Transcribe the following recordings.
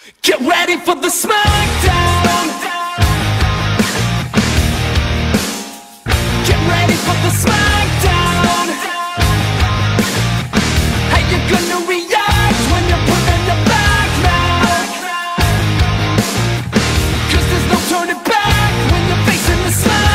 Get ready for the smackdown. Get ready for the smackdown. How you gonna react when you're put on your back now? 'Cause there's no turning back when you're facing the smackdown.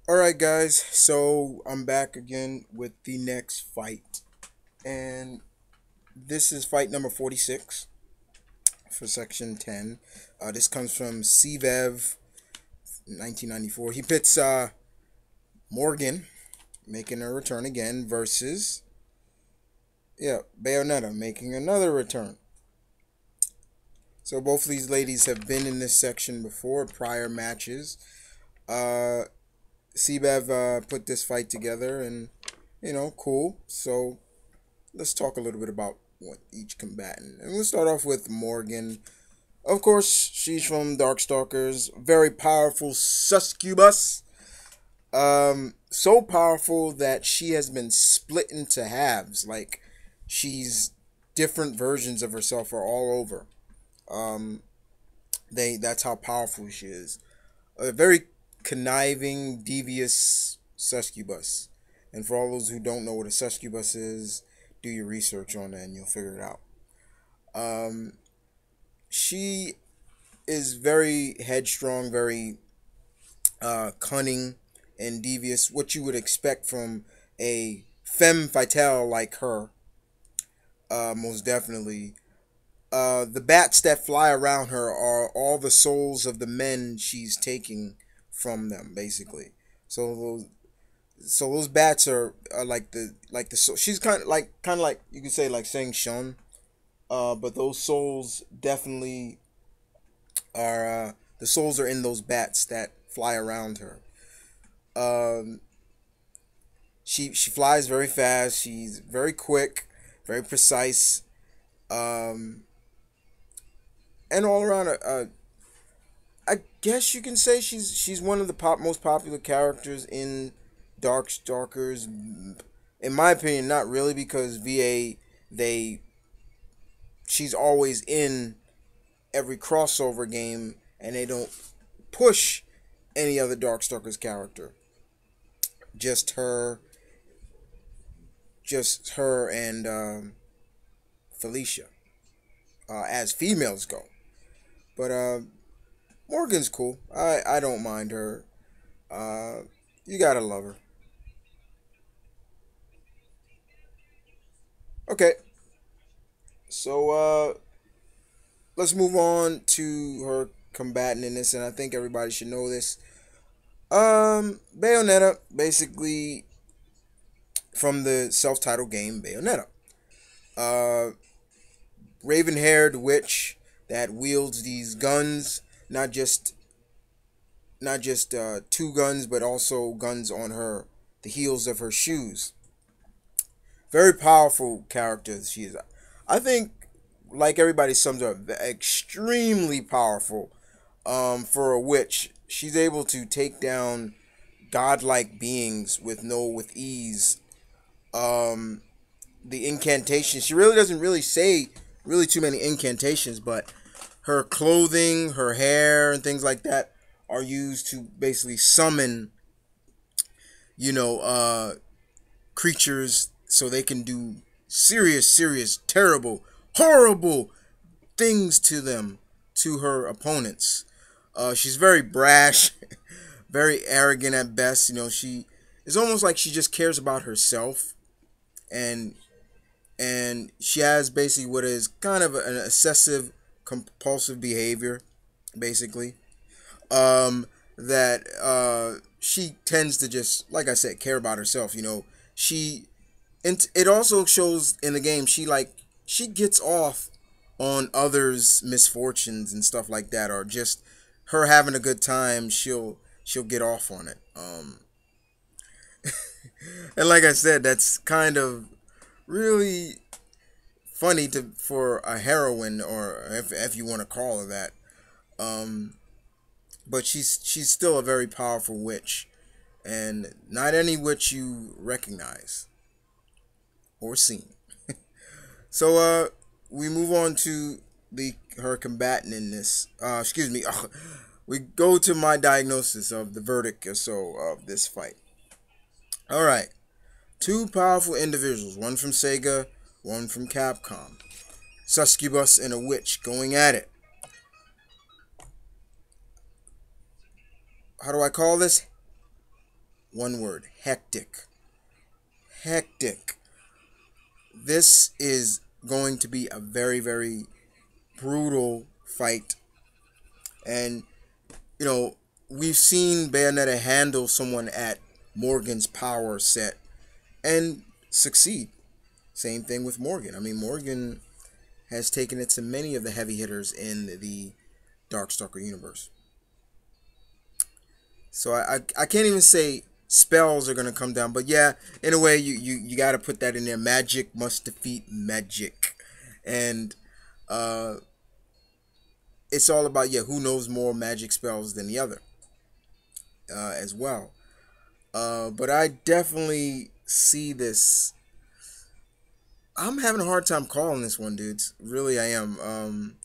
Alright, guys, so I'm back again with the next fight. And this is fight number 46 for section 10. This comes from CVEV 1994. He pits Morrigan, making a return again, versus Bayonetta, making another return. So both of these ladies have been in this section before, prior matches. CBEV put this fight together, and cool. So let's talk a little bit about what each combatant. And we'll start off with Morrigan. Of course, she's from Darkstalkers. Very powerful succubus. So powerful that she has been split into halves. Like, she's different versions of herself are all over. That's how powerful she is. A very conniving, devious succubus. And for all those who don't know what a succubus is, do your research on that and you'll figure it out. She is very headstrong, very cunning and devious. What you would expect from a femme fatale like her, most definitely. The bats that fly around her are all the souls of the men she's taking from them, basically. So those bats are like the soul. She's kind of like you could say like saying Shun, but those souls definitely are the souls are in those bats that fly around her. She flies very fast. She's very quick, very precise, and all around. I guess you can say she's one of the most popular characters in Darkstalkers. In my opinion, not really, because VA she's always in every crossover game, and they don't push any other Darkstalkers character. Just her and Felicia, as females go. But Morgan's cool. I don't mind her. You gotta love her. Okay, so let's move on to her combatant in this, and I think everybody should know this. Bayonetta, basically from the self-titled game Bayonetta. Raven-haired witch that wields these guns, not just two guns, but also guns on the heels of her shoes. Very powerful character she is. I think, like everybody sums up, extremely powerful. For a witch, she's able to take down godlike beings with ease. The incantations, she really doesn't really say really too many incantations, but her clothing, her hair, and things like that are used to basically summon, creatures so they can do serious, terrible, horrible things to her opponents. She's very brash, very arrogant at best. It's almost like she just cares about herself, and she has basically what is kind of an excessive compulsive behavior, basically. That she tends to just, like I said, care about herself. And it also shows in the game she gets off on others' misfortunes and stuff like that, or just her having a good time. She'll get off on it. And like I said, that's kind of really funny for a heroine, or if you want to call her that. But she's still a very powerful witch, and not any witch you recognize or seen. So we move on to her combatant in this. Excuse me. We go to my diagnosis of the verdict or so of this fight. All right, two powerful individuals, one from Sega, one from Capcom. Succubus and a witch going at it. How do I call this? One word: hectic. Hectic. This is going to be a very, very brutal fight. And, you know, we've seen Bayonetta handle someone at Morrigan's power set and succeed. Same thing with Morrigan. I mean, Morrigan has taken it to many of the heavy hitters in the Darkstalker universe. So I can't even say spells are going to come down. But yeah, in a way, you got to put that in there. Magic must defeat magic. And it's all about, yeah, who knows more magic spells than the other as well. But I definitely see this. I'm having a hard time calling this one, dudes. Really, I am.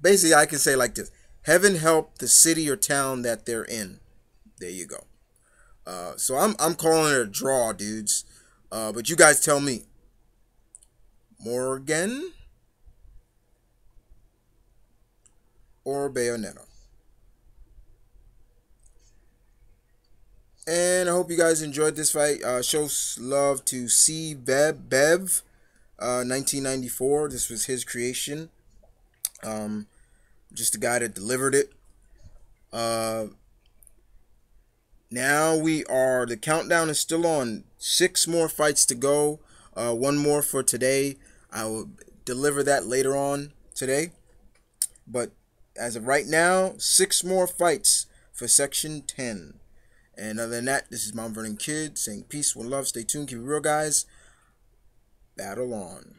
Basically, I can say like this: Heaven help the city or town that they're in. There you go. So I'm calling it a draw, dudes. But you guys tell me. Morrigan or Bayonetta? And I hope you guys enjoyed this fight. Show love to C. Bev, 1994. This was his creation. Just the guy that delivered it. Now the countdown is still on. 6 more fights to go. 1 more for today. I will deliver that later on today. But as of right now, 6 more fights for Section 10. And other than that, this is Mount Vernon Kid saying peace, one love, stay tuned, keep it real, guys. Battle on.